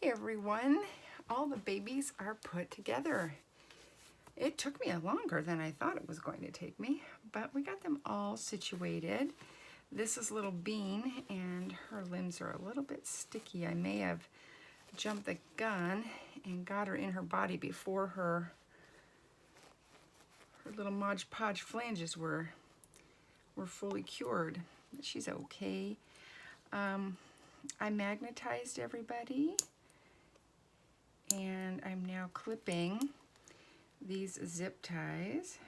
Everyone, all the babies are put together. It took me longer than I thought it was going to take me, but we got them all situated. This is little Bean, and her limbs are a little bit sticky. I may have jumped the gun and got her in her body before her little Mod Podge flanges were fully cured. She's okay. I magnetized everybody, and I'm now clipping these zip ties,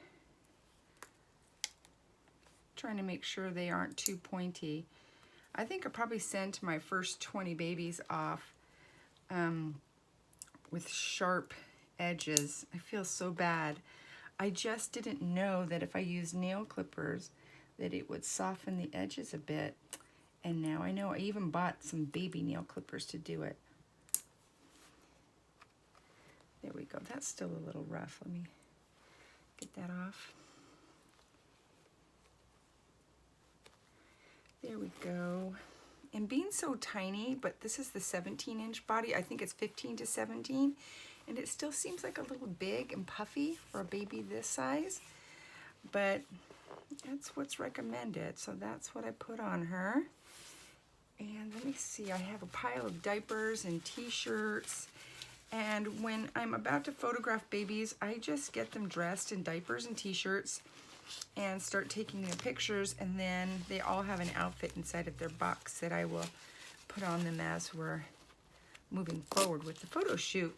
trying to make sure they aren't too pointy. I think I probably sent my first 20 babies off with sharp edges. I feel so bad. I just didn't know that if I used nail clippers that it would soften the edges a bit, and now I know. I even bought some baby nail clippers to do it. There we go. That's still a little rough. Let me get that off. There we go. And being so tiny, but this is the 17-inch body. I think it's 15 to 17, and it still seems like a little big and puffy for a baby this size, but that's what's recommended. So that's what I put on her. And let me see, I have a pile of diapers and t-shirts. And when I'm about to photograph babies, I just get them dressed in diapers and t-shirts and start taking their pictures, and then they all have an outfit inside of their box that I will put on them as we're moving forward with the photo shoot.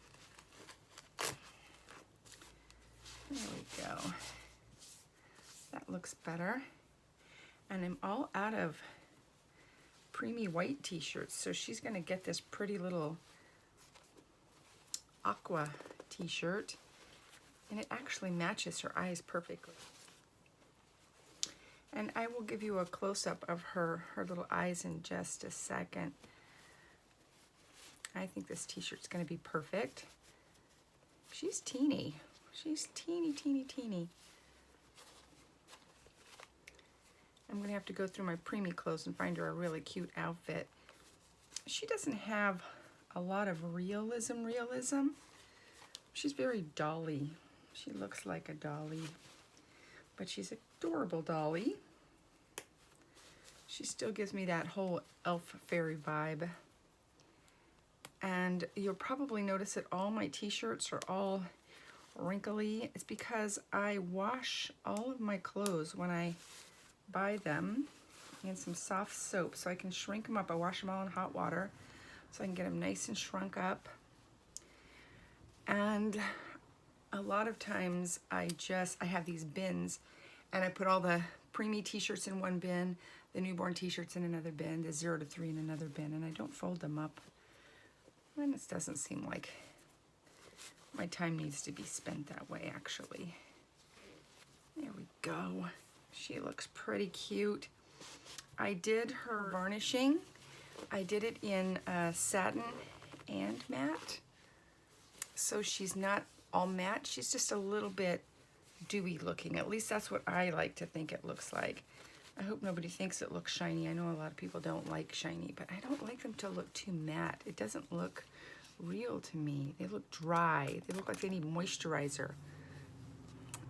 There we go. That looks better. And I'm all out of preemie white t-shirts, so she's gonna get this pretty little aqua t-shirt, and it actually matches her eyes perfectly. And I will give you a close-up of her little eyes in just a second. I think this t-shirt's gonna be perfect. She's teeny. She's teeny, teeny, teeny. I'm gonna have to go through my preemie clothes and find her a really cute outfit. She doesn't have a lot of realism. She's very dolly. She looks like a dolly, but she's adorable dolly. She still gives me that whole elf fairy vibe. And you'll probably notice that all my t-shirts are all wrinkly. It's because I wash all of my clothes when I buy them in some soft soap so I can shrink them up. I wash them all in hot water so I can get them nice and shrunk up. And a lot of times I have these bins, and I put all the preemie t-shirts in one bin, the newborn t-shirts in another bin, the 0 to 3 in another bin, and I don't fold them up. And it doesn't seem like my time needs to be spent that way, actually. There we go. She looks pretty cute. I did her varnishing. I did it in satin and matte. So she's not all matte. She's just a little bit dewy looking. At least that's what I like to think it looks like. I hope nobody thinks it looks shiny. I know a lot of people don't like shiny, but I don't like them to look too matte. It doesn't look real to me. They look dry. They look like they need moisturizer.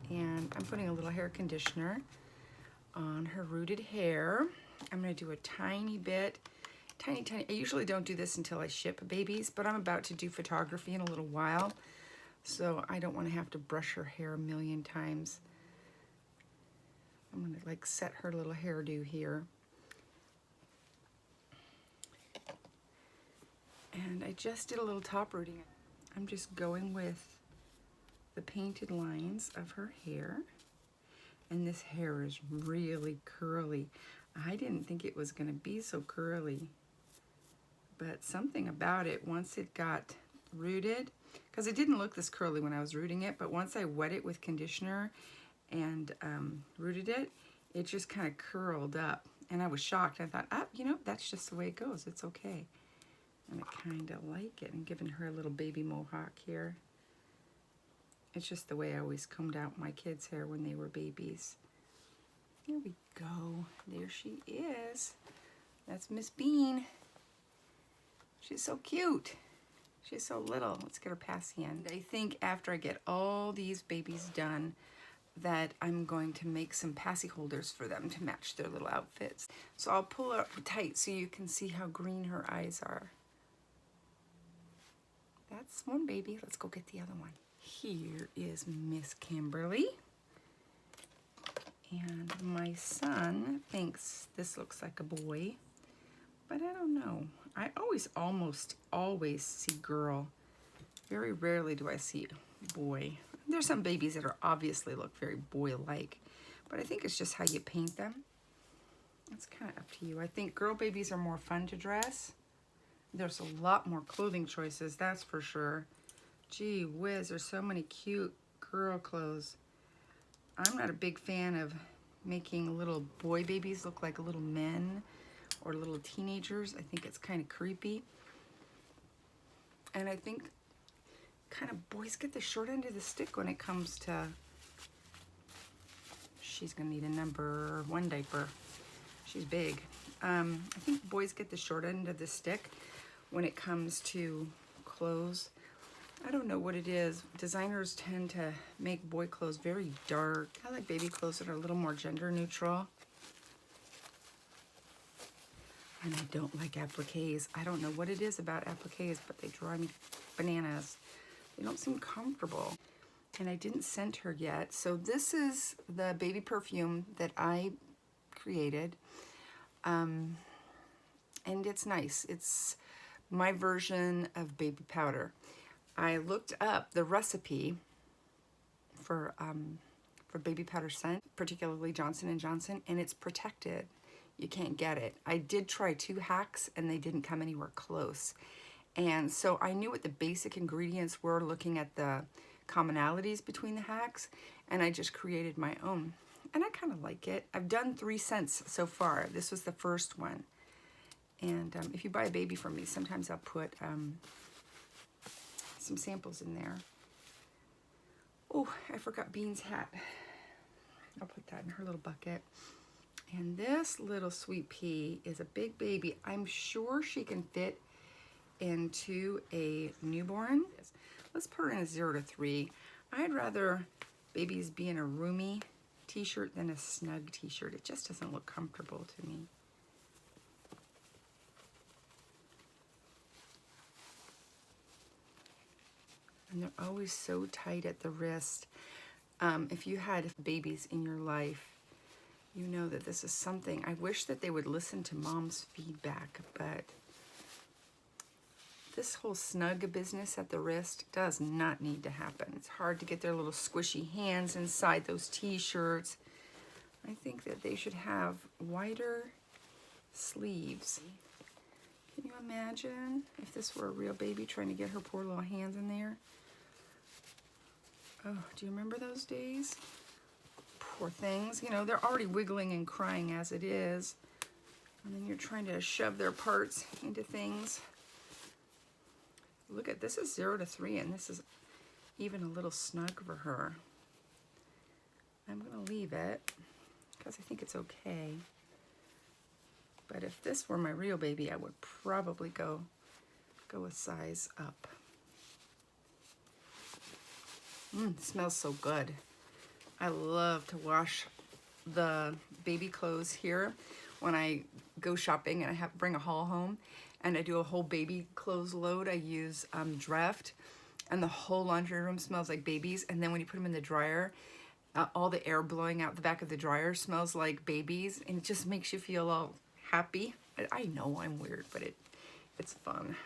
And I'm putting a little hair conditioner on her rooted hair. I'm gonna do a tiny bit, tiny. I usually don't do this until I ship babies, but I'm about to do photography in a little while, so I don't want to have to brush her hair a million times. I'm gonna like set her little hairdo here. And I just did a little top rooting. I'm just going with the painted lines of her hair. And this hair is really curly. I didn't think it was gonna be so curly, but something about it, once it got rooted, because it didn't look this curly when I was rooting it, but once I wet it with conditioner and rooted it, it just kind of curled up. And I was shocked. I thought, you know, that's just the way it goes. It's okay. And I kind of like it. I'm giving her a little baby mohawk here. It's just the way I always combed out my kids' hair when they were babies. Here we go. There she is. That's Miss Bean. She's so cute. She's so little. Let's get her passy in. I think after I get all these babies done that I'm going to make some passy holders for them to match their little outfits. So I'll pull her up tight so you can see how green her eyes are. That's one baby. Let's go get the other one. Here is Miss Kimberly. And my son thinks this looks like a boy, but I don't know. I almost always see girl. Very rarely do I see boy. There's some babies that are obviously look very boy-like, but I think it's just how you paint them. It's kind of up to you. I think girl babies are more fun to dress. There's a lot more clothing choices, that's for sure. Gee whiz, there's so many cute girl clothes. I'm not a big fan of making little boy babies look like little men or little teenagers. I think it's kind of creepy. And I think kind of boys get the short end of the stick when it comes to, she's gonna need a number 1 diaper. She's big. I think boys get the short end of the stick when it comes to clothes. I don't know what it is. Designers tend to make boy clothes very dark. I like baby clothes that are a little more gender neutral. And I don't like appliques. I don't know what it is about appliques, but they drive me bananas. They don't seem comfortable. And I didn't scent her yet. So this is the baby perfume that I created. And it's nice. It's my version of baby powder. I looked up the recipe for baby powder scent, particularly Johnson & Johnson, and it's protected. You can't get it. I did try 2 hacks and they didn't come anywhere close. And so I knew what the basic ingredients were looking at the commonalities between the hacks, and I just created my own. And I kind of like it. I've done 3 scents so far. This was the first one. And if you buy a baby from me, sometimes I'll put some samples in there. Oh, I forgot Bean's hat. I'll put that in her little bucket. And this little sweet pea is a big baby. I'm sure she can fit into a newborn. Let's put her in a 0 to 3. I'd rather babies be in a roomy t-shirt than a snug t-shirt. It just doesn't look comfortable to me. And they're always so tight at the wrist. If you had babies in your life, you know that this is something. I wish that they would listen to mom's feedback, but this whole snug business at the wrist does not need to happen. It's hard to get their little squishy hands inside those t-shirts. I think that they should have wider sleeves. Can you imagine if this were a real baby trying to get her poor little hands in there? Oh, do you remember those days? Poor things. You know, they're already wiggling and crying as it is. And then you're trying to shove their parts into things. Look at this is 0 to 3, and this is even a little snug for her. I'm going to leave it because I think it's okay. But if this were my real baby, I would probably go a size up. It smells so good. I love to wash the baby clothes here when I go shopping and I bring a haul home and I do a whole baby clothes load. I use Dreft, and the whole laundry room smells like babies. And then when you put them in the dryer, all the air blowing out the back of the dryer smells like babies, and it just makes you feel all happy. I know I'm weird, but it's fun,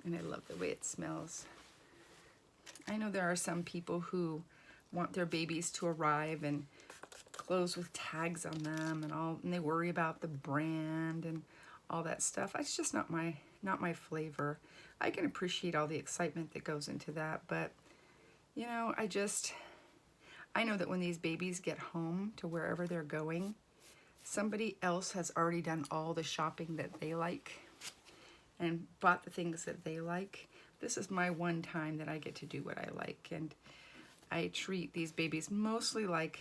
and I love the way it smells. I know there are some people who want their babies to arrive and clothes with tags on them and they worry about the brand and all that stuff. It's just not my flavor. I can appreciate all the excitement that goes into that, but you know, I know that when these babies get home to wherever they're going, somebody else has already done all the shopping that they like and bought the things that they like. This is my one time that I get to do what I like, and I treat these babies mostly like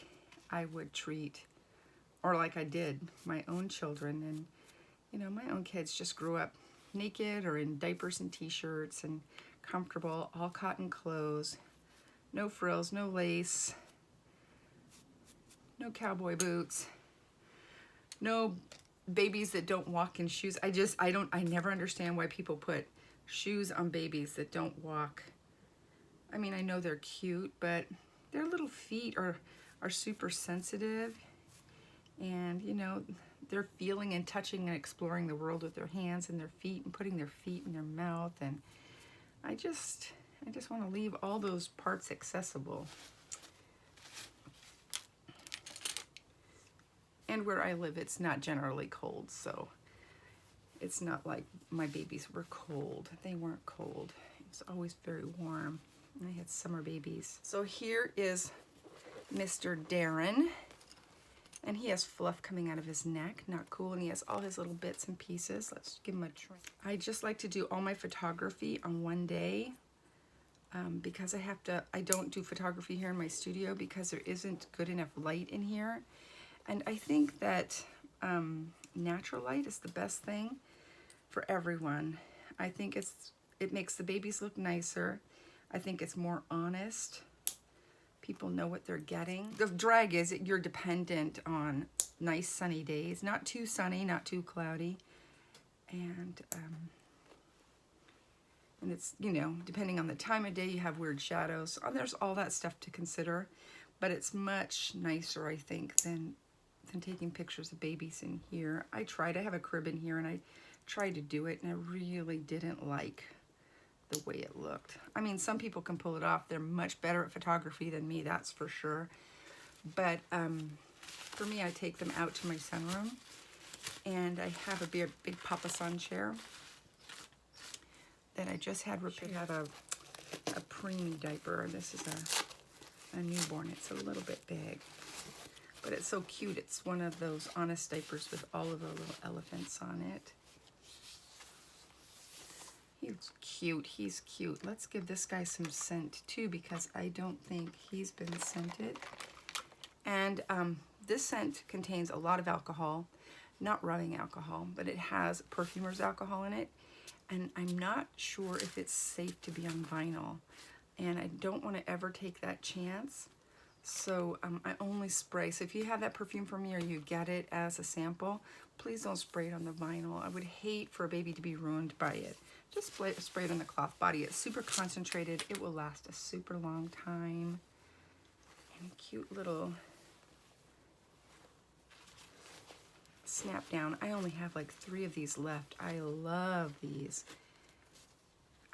I would treat, or like I did my own children. And you know, my own kids just grew up naked or in diapers and t-shirts and comfortable, all cotton clothes, no frills, no lace, no cowboy boots, no babies that don't walk in shoes. I never understand why people put shoes on babies that don't walk. I mean, I know they're cute, but their little feet are super sensitive, and you know, they're feeling and touching and exploring the world with their hands and their feet and putting their feet in their mouth, and I just want to leave all those parts accessible. And where I live, it's not generally cold, so it's not like my babies were cold. They weren't cold. It was always very warm. And I had summer babies. So here is Mr. Darren, and he has fluff coming out of his neck. Not cool. And he has all his little bits and pieces. Let's give him a try. I just like to do all my photography on one day because I don't do photography here in my studio because there isn't good enough light in here. And I think that natural light is the best thing for everyone. I think it makes the babies look nicer. I think it's more honest. People know what they're getting. The drag is that you're dependent on nice sunny days, not too sunny, not too cloudy. And it's, you know, depending on the time of day, you have weird shadows. Oh, there's all that stuff to consider, but it's much nicer, I think, than taking pictures of babies in here. I have a crib in here, and I tried to do it, and I really didn't like the way it looked. I mean, some people can pull it off. They're much better at photography than me, that's for sure. But for me, I take them out to my sunroom, and I have a big Papasan chair that I just had repaired. I have a preemie diaper. This is a newborn. It's a little bit big, but it's so cute. It's one of those honest diapers with all of the little elephants on it. He's cute. He's cute. Let's give this guy some scent too, because I don't think he's been scented. And this scent contains a lot of alcohol, not rubbing alcohol, but it has perfumer's alcohol in it. And I'm not sure if it's safe to be on vinyl. And I don't want to ever take that chance. So I only spray. So if you have that perfume from me or you get it as a sample, please don't spray it on the vinyl. I would hate for a baby to be ruined by it. Just spray it on the cloth body. It's super concentrated. It will last a super long time. And cute little snap down. I only have like 3 of these left. I love these.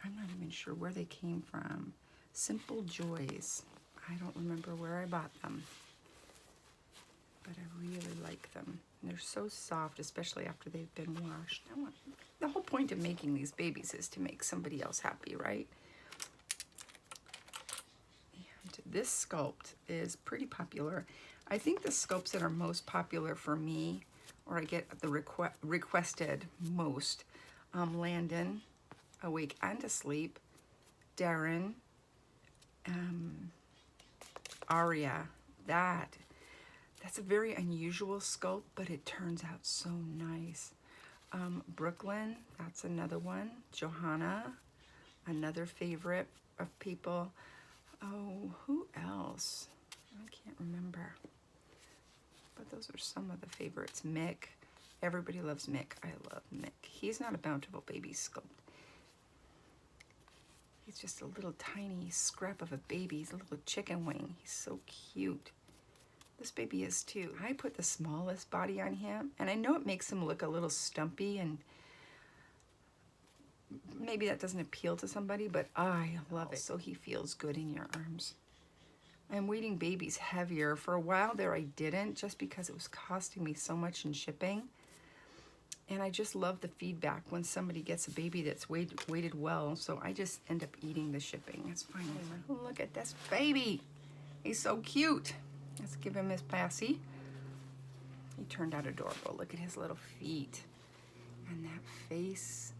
I'm not even sure where they came from. Simple Joys. I don't remember where I bought them, but I really like them. And they're so soft, especially after they've been washed. The whole point of making these babies is to make somebody else happy, right? And this sculpt is pretty popular. I think the sculpts that are most popular for me, or I get the requested most, Landon, Awake and Asleep, Darren, Aria. That's a very unusual sculpt, but it turns out so nice. Brooklyn, that's another one. Johanna, another favorite of people. Oh, who else? I can't remember. But those are some of the favorites. Mick. Everybody loves Mick. I love Mick. He's not a Bountiful Baby sculpt. He's just a little tiny scrap of a baby. He's a little chicken wing. He's so cute. This baby is too. I put the smallest body on him, and I know it makes him look a little stumpy, and maybe that doesn't appeal to somebody, but I love it. So he feels good in your arms. I'm weighting babies heavier. For a while there I didn't, just because it was costing me so much in shipping. And I just love the feedback when somebody gets a baby that's weighted well, so I just end up eating the shipping. It's fine. Oh, look at this baby. He's so cute. Let's give him his passy. He turned out adorable. Look at his little feet and that face.